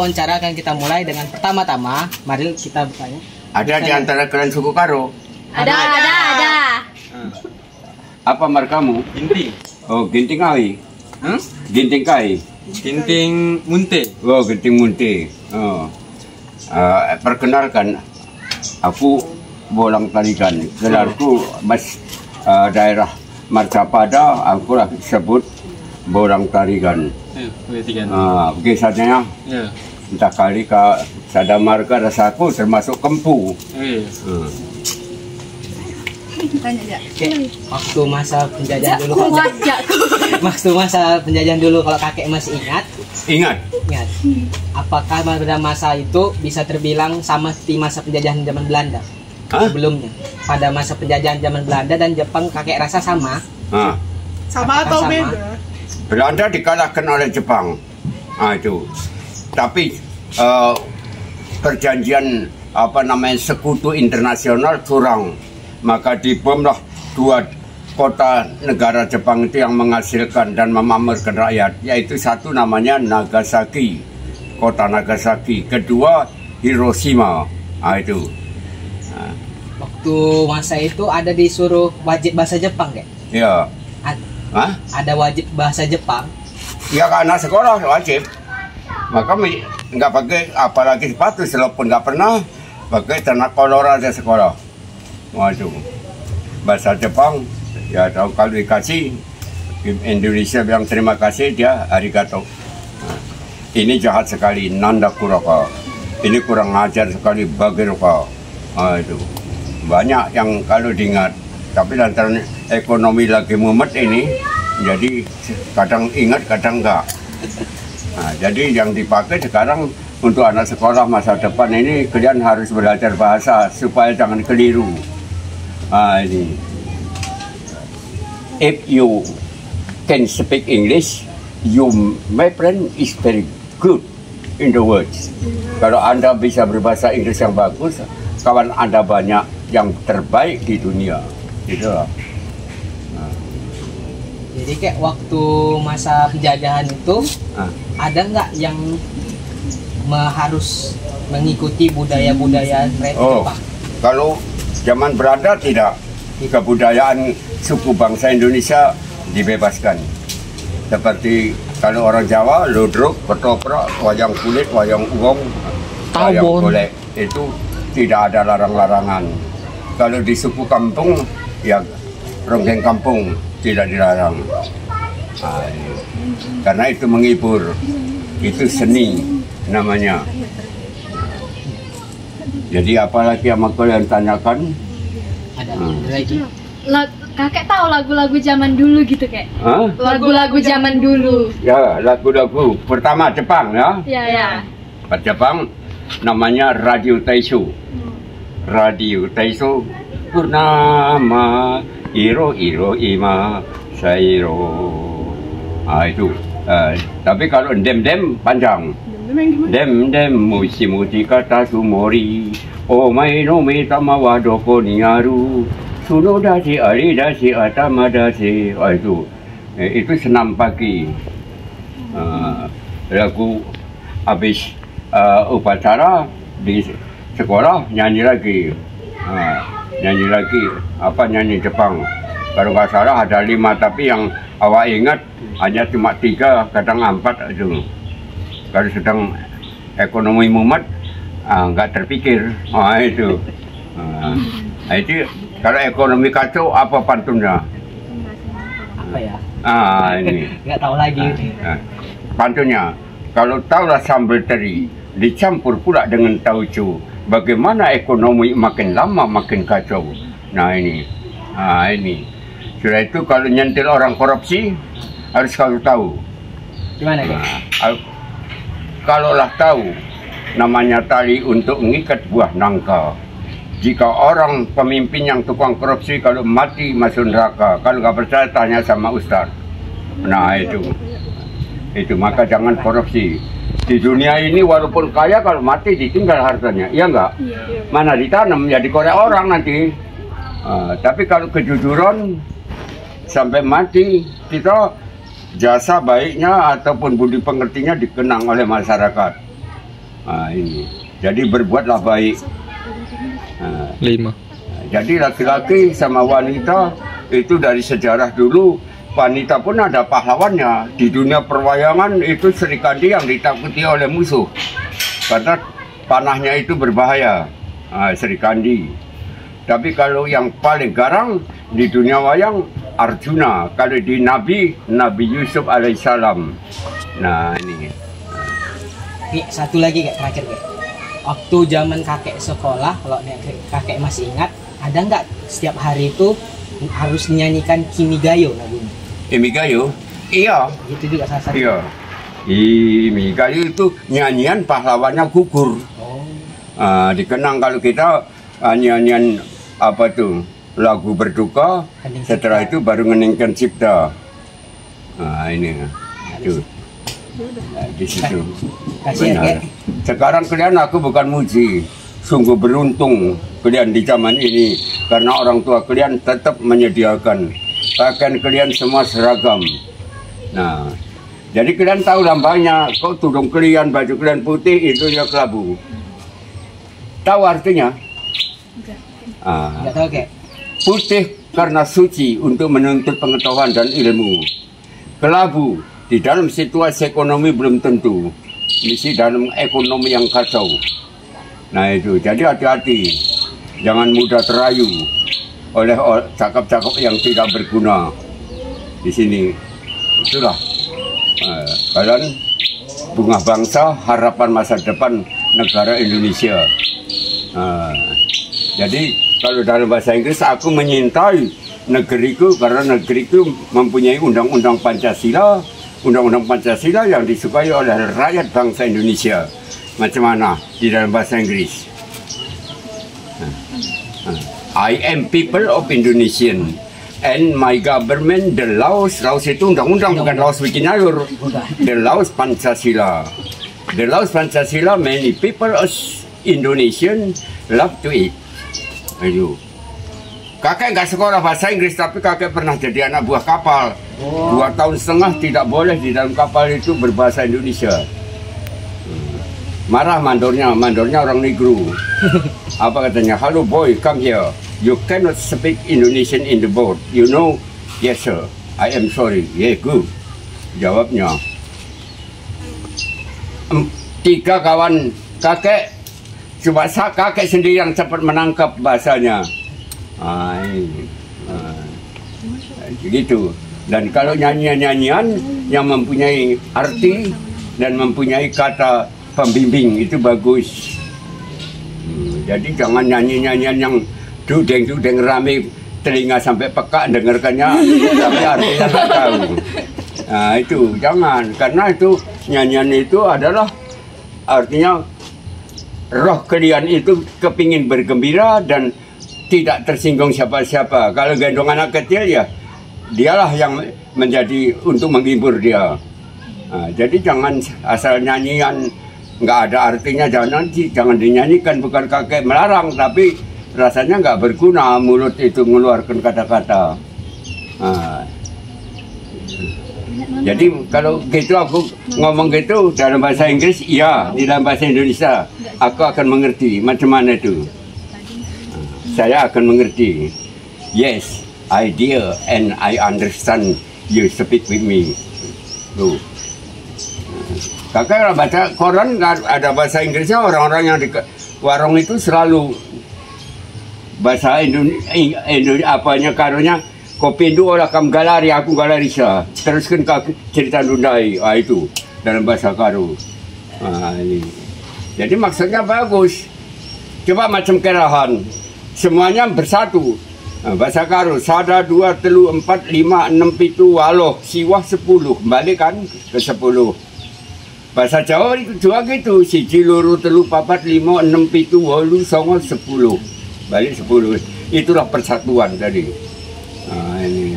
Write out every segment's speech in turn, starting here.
wawancara akan kita mulai dengan pertama-tama. Mari kita bertanya. Ada di antara kalian suku Karo? Ada. Apa markamu? Ginting. Oh, Ginting Kai. Ginting Kai. Ginting Munte. Oh, Ginting Munte. Oh. Perkenalkan, aku Bolang Tarigan. Gelarku Mas daerah Marcapada, aku lah sebut Bolang Tarigan. Biasanya entah kali ke sada marga rasaku termasuk Kempu. Waktu masa penjajahan dulu, waktu masa penjajahan dulu, kalau kakek masih ingat. Apakah pada masa itu bisa terbilang sama seperti masa penjajahan zaman Belanda? Sebelumnya, pada masa penjajahan zaman Belanda dan Jepang, kakek rasa sama? Sama atau beda? Belanda dikalahkan oleh Jepang. Itu. Tapi perjanjian sekutu internasional curang. Maka dibomlah dua kota negara Jepang itu yang menghasilkan dan memamerkan rakyat, yaitu satu namanya Nagasaki, kota Nagasaki, kedua Hiroshima. Itu. Waktu masa itu ada disuruh wajib bahasa Jepang, kayak? Ya. Ada wajib bahasa Jepang? Ya, karena sekolah wajib. Maka nggak pakai apalagi sepatu, walaupun nggak pernah pakai celana kolor aja sekolah. Waduh, bahasa Jepang ya tahu, kalau dikasih Indonesia bilang terima kasih, dia arigato. Ini jahat sekali, nanda kuraka. Ini kurang ajar sekali, bagiroka. Itu banyak yang kalau diingat, tapi lantaran ekonomi lagi mumet ini, jadi kadang ingat kadang enggak. Jadi yang dipakai sekarang untuk anak sekolah masa depan ini, kalian harus belajar bahasa supaya jangan keliru. Ini. If you can speak English, my friend is very good in the words. Kalau Anda bisa berbahasa Inggris yang bagus, kawan Anda banyak yang terbaik di dunia. Itulah. Jadi kayak waktu masa penjajahan itu, ada nggak yang harus mengikuti budaya-budaya Jepang? Kalau zaman Belanda tidak, kebudayaan suku bangsa Indonesia dibebaskan. Seperti kalau orang Jawa, ludruk, ketoprak, wayang kulit, wayang uwong, wayang golek, itu tidak ada larang-larangan. Kalau di suku kampung, ya ronggeng kampung tidak dilarang. Karena itu menghibur, itu seni namanya. Jadi apalagi yang kalian tanyakan? Ada lagi? Kakek tahu lagu-lagu zaman dulu gitu, kek? Lagu-lagu zaman dulu. Ya, lagu-lagu pertama Jepang ya. Ya. Jepang namanya Radio Taisho. Radio Taisho Purnama Iro Ima Sairo. Itu. Tapi kalau dem panjang. Dem mushi kata sumori omae no metama wa doko ni aru suno dashi ari dashi atama dashi. Itu senam pagi. Lagu habis upacara di sekolah nyanyi lagi. Nyanyi Jepang. Kalau nggak salah ada 5, tapi yang awak ingat hanya cuma 3, kadang 4 itu. Kalau sedang ekonomi mumet, nggak terpikir. Itu. Itu kalau ekonomi kacau, apa pantunnya? Apa ya? Ini. Nggak tahu lagi. Pantunnya, kalau tahulah sambal teri dicampur pula dengan tauco, bagaimana ekonomi makin lama makin kacau. Ini. Sudah itu kalau nyentil orang korupsi harus kalau tahu. Gimana, Kak? Kalaulah tahu, namanya tali untuk mengikat buah nangka. Jika orang pemimpin yang tukang korupsi kalau mati masuk neraka, kalau nggak percaya tanya sama Ustaz. Itu maka jangan korupsi. Di dunia ini walaupun kaya, kalau mati ditinggal hartanya, iya nggak? Mana ditanam ya dikorek orang nanti. Tapi kalau kejujuran sampai mati, kita jasa baiknya ataupun budi pengertinya dikenang oleh masyarakat. Ini. Jadi berbuatlah baik. 5. Jadi laki-laki sama wanita itu dari sejarah dulu, wanita pun ada pahlawannya. Di dunia perwayangan itu Serikandi yang ditakuti oleh musuh karena panahnya itu berbahaya. Serikandi. Tapi kalau yang paling garang di dunia wayang Arjuna. Kalau di Nabi Yusuf alaihissalam. Nah ini. Nih, satu lagi kayak terakhir kayak. Waktu zaman kakek sekolah, kalau kakek masih ingat, ada nggak setiap hari itu harus menyanyikan Kimigayo lagunya? Kimigayo? Iya. Itu juga salah satu. Iya. Kimigayo itu nyanyian pahlawannya gugur. Dikenang kalau kita nyanyian apa tuh lagu berduka, setelah itu baru ngeningkan cipta. Ini itu. Di situ. Benar. Sekarang kalian aku bukan muji, sungguh beruntung kalian di zaman ini karena orang tua kalian tetap menyediakan pakaian kalian semua seragam. Nah, jadi kalian tahu lambangnya, kok tudung kalian, baju kalian putih itu ya kelabu. Tahu artinya? Enggak tahu kayak. Putih karena suci untuk menuntut pengetahuan dan ilmu. Kelabu di dalam situasi ekonomi belum tentu. Misi dalam ekonomi yang kacau. Nah itu, jadi hati-hati. Jangan mudah terayu oleh cakap-cakap yang tidak berguna. Di sini, itulah. Kalian bunga bangsa, harapan masa depan negara Indonesia. Jadi kalau dalam bahasa Inggris aku menyintai negeriku karena negeriku mempunyai undang-undang Pancasila. Undang-undang Pancasila yang disukai oleh rakyat bangsa Indonesia. Macam mana di dalam bahasa Inggris? I am people of Indonesian and my government the laws itu undang-undang bukan laws bikin ayur. The laws Pancasila. The laws Pancasila many people as Indonesian love to eat. Ayo. Kakek nggak sekolah bahasa Inggris tapi kakek pernah jadi anak buah kapal. 2,5 tahun tidak boleh di dalam kapal itu berbahasa Indonesia. Marah mandornya orang negro. Apa katanya? Hello boy, come here. You cannot speak Indonesian in the boat. You know? Yes sir. I am sorry. Yeah, good. Jawabnya. 3 kawan kakek. Cuma kakek sendiri yang cepat menangkap bahasanya. Gitu. Dan kalau nyanyian-nyanyian yang mempunyai arti dan mempunyai kata pembimbing itu bagus. Jadi jangan nyanyi-nyanyian yang dudeng-dudeng rame telinga sampai peka dengarkannya tapi artinya tak tahu. Nah itu jangan, karena itu nyanyian itu adalah artinya roh kalian itu kepingin bergembira dan tidak tersinggung siapa-siapa. Kalau gendong anak kecil ya dialah yang menjadi untuk menghibur dia. Nah, jadi jangan asal nyanyian nggak ada artinya, jangan dinyanyikan. Bukan kakek melarang, tapi rasanya nggak berguna mulut itu mengeluarkan kata-kata. Nah, jadi kalau gitu aku ngomong gitu dalam bahasa Inggris, iya, di dalam bahasa Indonesia aku akan mengerti macam mana itu. Saya akan mengerti. Yes, I dear and I understand you speak with me. Tuh. Kakak baca koran ada bahasa Inggrisnya, orang-orang yang di warung itu selalu bahasa Indonesia apanya karunya kopi itu olah kam galari aku galarisa teruskan ke cerita Dundai itu dalam bahasa Karo. Ini. Jadi maksudnya bagus. Coba macam kerahan. Semuanya bersatu. Bahasa Karo, 1, 2, 3, 4, 5, 6, 7, waloh, siwah 10. Kembali kan ke 10. Bahasa Jawa itu juga gitu. 1, 2, 3, 4, 5, 6, 7, 8, 9, 10. Balik 10. Itulah persatuan tadi. Ini.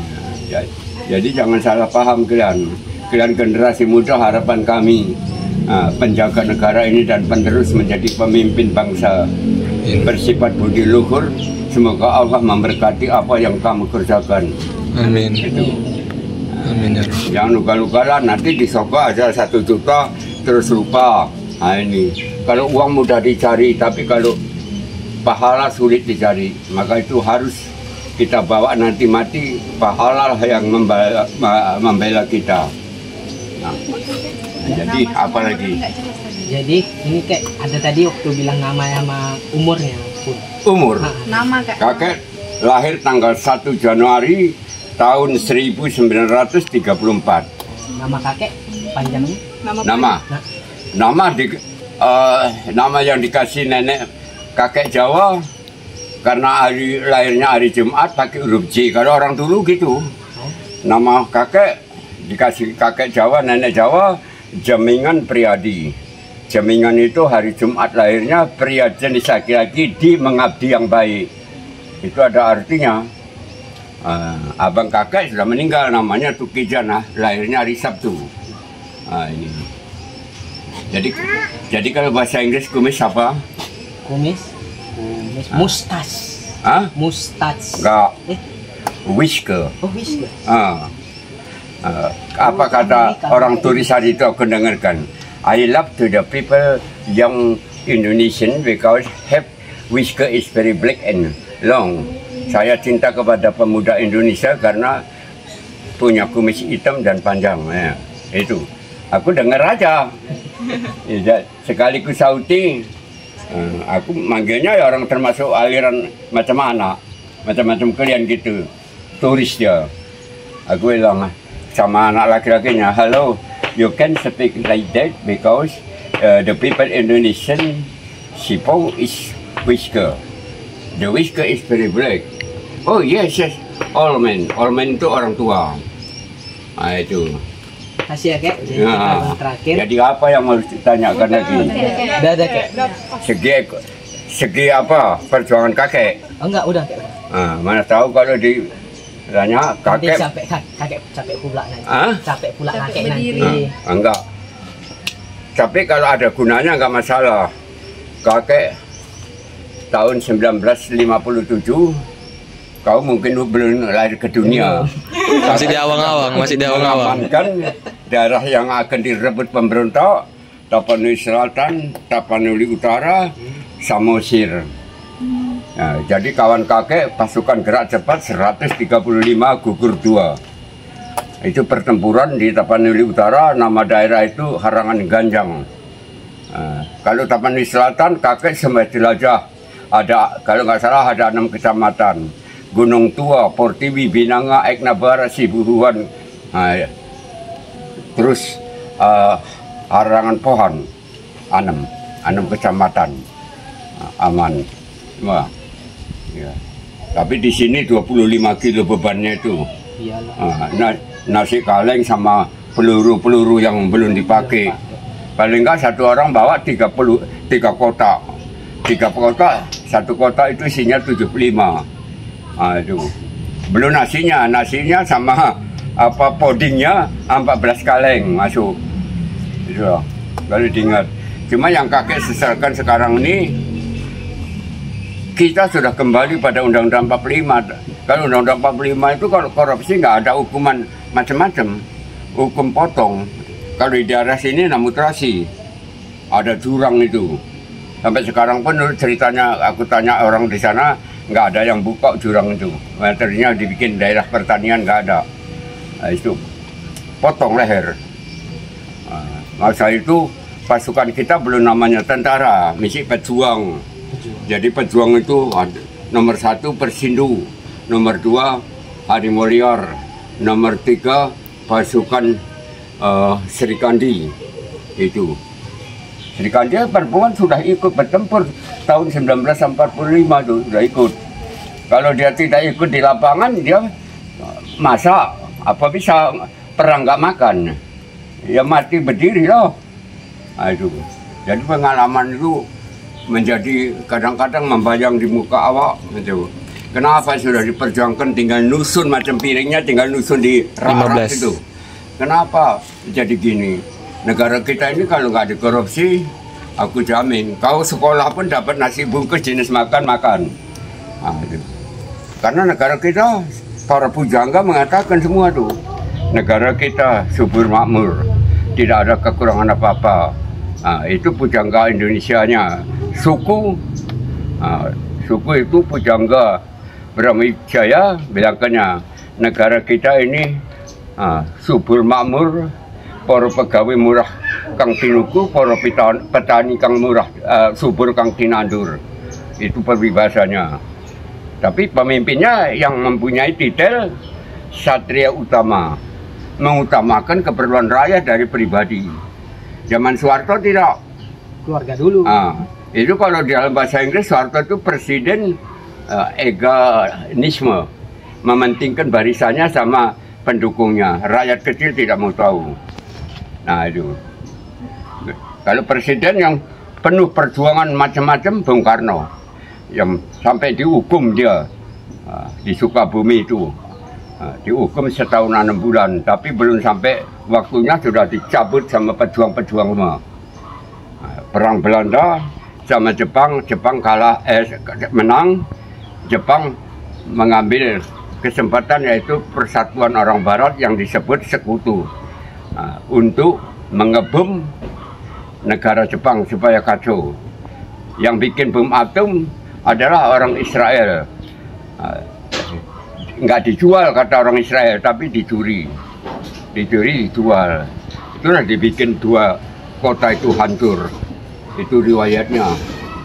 Jadi jangan salah paham kalian. Kalian generasi muda harapan kami. Penjaga negara ini dan penerus menjadi pemimpin bangsa. Bersifat budi luhur, semoga Allah memberkati apa yang kamu kerjakan. Amin. Gitu. Amin ya. Jangan lupa-lupa lah, nanti disokok aja 1 juta terus lupa. Ini kalau uang mudah dicari, tapi kalau pahala sulit dicari. Maka itu harus kita bawa nanti mati, pahala yang membela kita. Nah, jadi apa lagi? Jadi ini kayak ada tadi waktu bilang nama sama umurnya pun. Umur. Nama kak. Kakek lahir tanggal 1 Januari tahun 1934. Nama kakek panjangnya? Nama yang dikasih nenek kakek Jawa karena lahirnya hari Jumat pakai huruf J. Kalau orang dulu gitu. Nama kakek dikasih kakek Jawa, nenek Jawa, Jamingan Priadi. Jamingan itu hari Jumat lahirnya, pria jenis laki-laki di mengabdi yang baik. Itu ada artinya. Abang kakek sudah meninggal, namanya Tuki Jana, lahirnya hari Sabtu. Ini. Jadi kalau bahasa Inggris kumis apa? Kumis? Mustas. Hah? Mustas. Enggak. Whisker. Oh, whisker. Apa kata orang turis hari itu aku dengarkan? I love to the people young Indonesian because have whisker is very black and long. Saya cinta kepada pemuda Indonesia karena punya kumis hitam dan panjang. Ya, itu. Aku dengar aja. Ya, sekali ku sauti, aku manggilnya ya orang termasuk aliran macam-macam kalian gitu, turis dia. Aku bilang sama anak laki-lakinya, hello, you can speak like that because the people Indonesian sipong is whisker. The whisker is very black. Oh yes, all men itu orang tua. Nah itu. Kasih ya kek. Jadi abang terakhir. Jadi apa yang harus ditanyakan lagi? Udah ada kek. Segi apa perjuangan kakek? Oh enggak, udah kek. Mana tahu kalau ditanya kakek. Kakek capek pula nanti. Capek pula kakek berdiri. nanti. Enggak. Tapi kalau ada gunanya enggak masalah. Kakek tahun 1957 kau mungkin belum lahir ke dunia. Masih di awang-awang, Kan daerah yang akan direbut pemberontak, Tapanuli Selatan, Tapanuli Utara, Samosir. Nah, jadi kawan kakek pasukan gerak cepat 135 gugur 2. Itu pertempuran di Tapanuli Utara, nama daerah itu Harangan Ganjang. Nah, kalau Tapanuli Selatan kakek Sembah Jelajah, ada kalau nggak salah ada 6 kecamatan. Gunung Tua, Portiwi, Binanga, Eknabara, Siburuan, terus Harangan Pohon, 6 kecamatan, aman, semua. Ya. Tapi di sini 25 kilo bebannya itu. Nasi kaleng sama peluru yang belum dipakai. Paling nggak satu orang bawa 3 kotak. 3 kotak, satu kotak itu isinya 75. Itu belum nasinya sama apa podingnya 14 kaleng masuk itu kalau diingat. Cuma yang kakek sesalkan sekarang ini kita sudah kembali pada Undang-Undang 45. Kalau Undang-Undang 45 itu kalau korupsi nggak ada hukuman macam-macam, hukum potong. Kalau di daerah sini namutrasi ada jurang itu sampai sekarang pun ceritanya aku tanya orang di sana nggak ada yang buka jurang itu, materinya dibikin daerah pertanian nggak ada. Nah, itu potong leher. Masa itu pasukan kita belum namanya tentara, misi pejuang. Jadi pejuang itu nomor 1 Persindu, nomor 2 Harimolior, nomor 3 pasukan Serikandi. Itu Serikandi perempuan sudah ikut bertempur tahun 1945 tuh sudah ikut. Kalau dia tidak ikut di lapangan dia masak apa bisa perang nggak makan, ya mati berdiri loh. Nah, itu. Jadi pengalaman itu menjadi kadang-kadang membayang di muka awak gitu. Kenapa sudah diperjuangkan tinggal nusun macam piringnya tinggal nusun di rak itu. Kenapa jadi gini? Negara kita ini kalau nggak dikorupsi, aku jamin kau sekolah pun dapat nasi bungkus jenis makan. Nah, itu. Karena negara kita, para pujangga mengatakan semua tuh, negara kita subur makmur, tidak ada kekurangan apa-apa. Itu pujangga Indonesianya. Suku itu pujangga Brawijaya, bilangkannya negara kita ini subur makmur, para pegawai murah kang tinuku, para petani kang murah, subur kang tinandur. Itu peribahasanya. Tapi pemimpinnya yang mempunyai titel Satria Utama, mengutamakan keperluan rakyat dari pribadi. Zaman Soeharto tidak. Keluarga dulu. Itu kalau di dalam bahasa Inggris Soeharto itu presiden egoisme, mementingkan barisannya sama pendukungnya. Rakyat kecil tidak mau tahu. Nah itu. Kalau presiden yang penuh perjuangan macam-macam, Bung Karno, yang sampai dihukum dia di Sukabumi itu, dihukum setahun 6 bulan, tapi belum sampai waktunya sudah dicabut sama pejuang-pejuang semua. Perang Belanda sama Jepang, Jepang kalah, menang. Jepang mengambil kesempatan yaitu persatuan orang Barat yang disebut Sekutu untuk mengebom negara Jepang supaya kacau. Yang bikin bom atom adalah orang Israel. Nggak dijual kata orang Israel, tapi dicuri. Dijual. Itulah dibikin 2 kota itu hancur. Itu riwayatnya.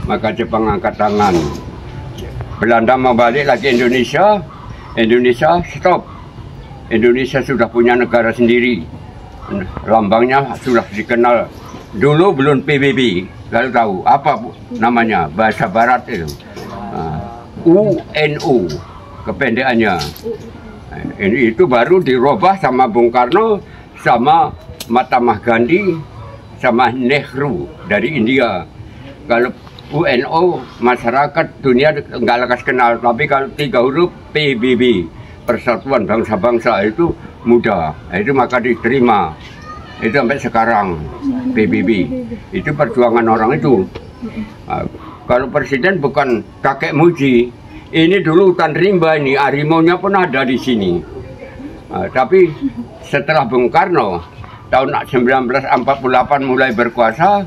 Maka Jepang angkat tangan. Belanda mau balik lagi Indonesia. Indonesia stop. Indonesia sudah punya negara sendiri. Lambangnya sudah dikenal. Dulu belum PBB. Lalu tahu apa namanya bahasa Barat itu. UNU kependekannya. Itu baru dirubah sama Bung Karno, sama Mahatma Gandhi, sama Nehru dari India. Kalau UNO masyarakat dunia nggak lekas kenal, tapi kalau 3 huruf PBB, Persatuan Bangsa-Bangsa, itu mudah, itu maka diterima. Itu sampai sekarang PBB. Itu perjuangan orang itu. Kalau presiden bukan kakek muji, ini dulu hutan rimba ini, harimaunya pun ada di sini. Tapi setelah Bung Karno tahun 1948 mulai berkuasa,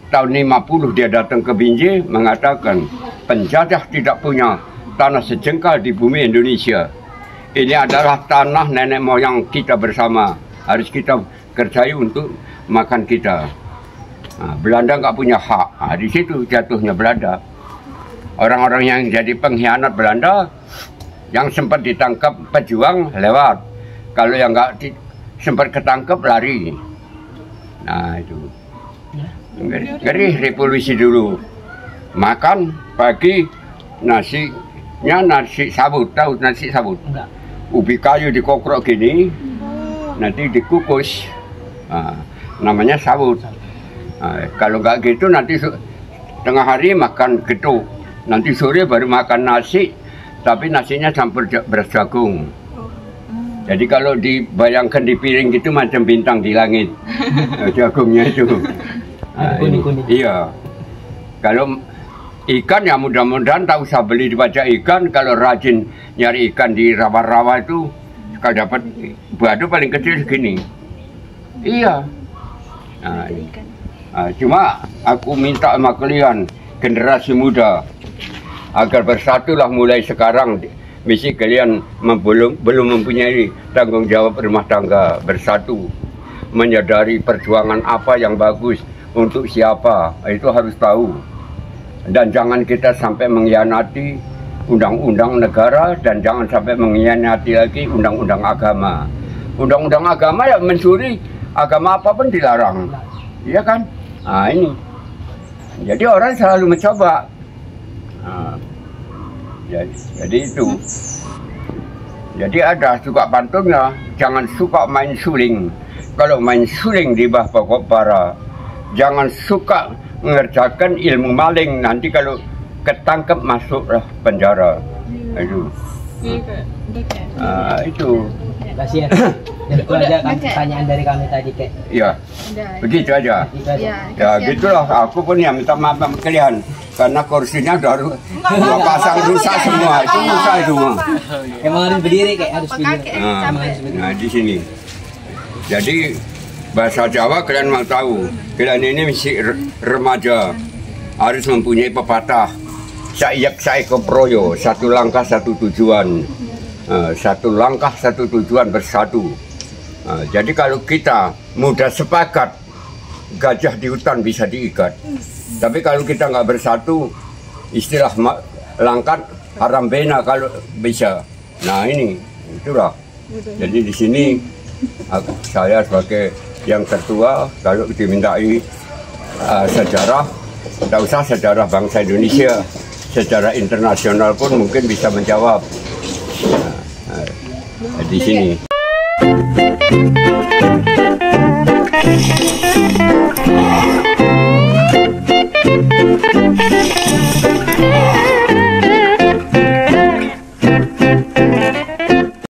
tahun 50 dia datang ke Binjai mengatakan penjajah tidak punya tanah sejengkal di bumi Indonesia. Ini adalah tanah nenek moyang kita bersama. Harus kita kerjai untuk makan kita. Belanda nggak punya hak. Di situ jatuhnya Belanda. Orang-orang yang jadi pengkhianat Belanda, yang sempat ditangkap pejuang lewat. Kalau yang nggak sempat ketangkep lari. Nah itu. Jadi revolusi dulu. Makan pagi nasinya nasi sabut, tahu nasi sabut? Enggak. Ubi kayu dikokrok gini, nanti dikukus. Namanya sabut. Kalau nggak gitu nanti tengah hari makan getuk. Nanti sore baru makan nasi, tapi nasinya campur beras jagung. Jadi kalau dibayangkan di piring gitu macam bintang di langit. Jagungnya itu. Iya. Kalau ikan ya mudah-mudahan tak usah beli di pajak ikan. Kalau rajin nyari ikan di rawa-rawa itu, kalau dapat badu paling kecil segini. Iya. Cuma aku minta sama kalian generasi muda agar bersatulah mulai sekarang. Mesti kalian belum mempunyai tanggung jawab rumah tangga, bersatu, menyadari perjuangan apa yang bagus untuk siapa, itu harus tahu. Dan jangan kita sampai mengkhianati undang-undang negara, dan jangan sampai mengkhianati lagi undang-undang agama. Undang-undang agama ya mencuri, agama apapun dilarang, iya kan? Nah ini, jadi orang selalu mencoba. Jadi itu. Jadi ada suka pantunnya, jangan suka main suling. Kalau main suling di bawah pokok para, jangan suka mengerjakan ilmu maling. Nanti kalau ketangkep masuklah penjara. Itu. Itu. Kasih ya. Itu aja kan pertanyaan dari kami tadi, Kek. Iya. Begitu aja. Ya gitulah. Aku pun ya minta maaf sama kalian. Karena kursinya udah pasang rusak semua. Itu rusak semua. Emang harus berdiri, Kek, harus berdiri. Nah di sini. Jadi Bahasa Jawa kalian mau tahu. Kalian ini masih remaja, harus mempunyai pepatah. Saiyak saiko proyo, satu langkah satu tujuan. Satu langkah satu tujuan bersatu. Jadi kalau kita mudah sepakat, gajah di hutan bisa diikat. Tapi kalau kita nggak bersatu, istilah langkat haram bena kalau bisa. Nah ini, itulah. Jadi di sini saya sebagai yang tertua, kalau dimintai sejarah, tidak usah sejarah bangsa Indonesia, sejarah internasional pun mungkin bisa menjawab. Di sini.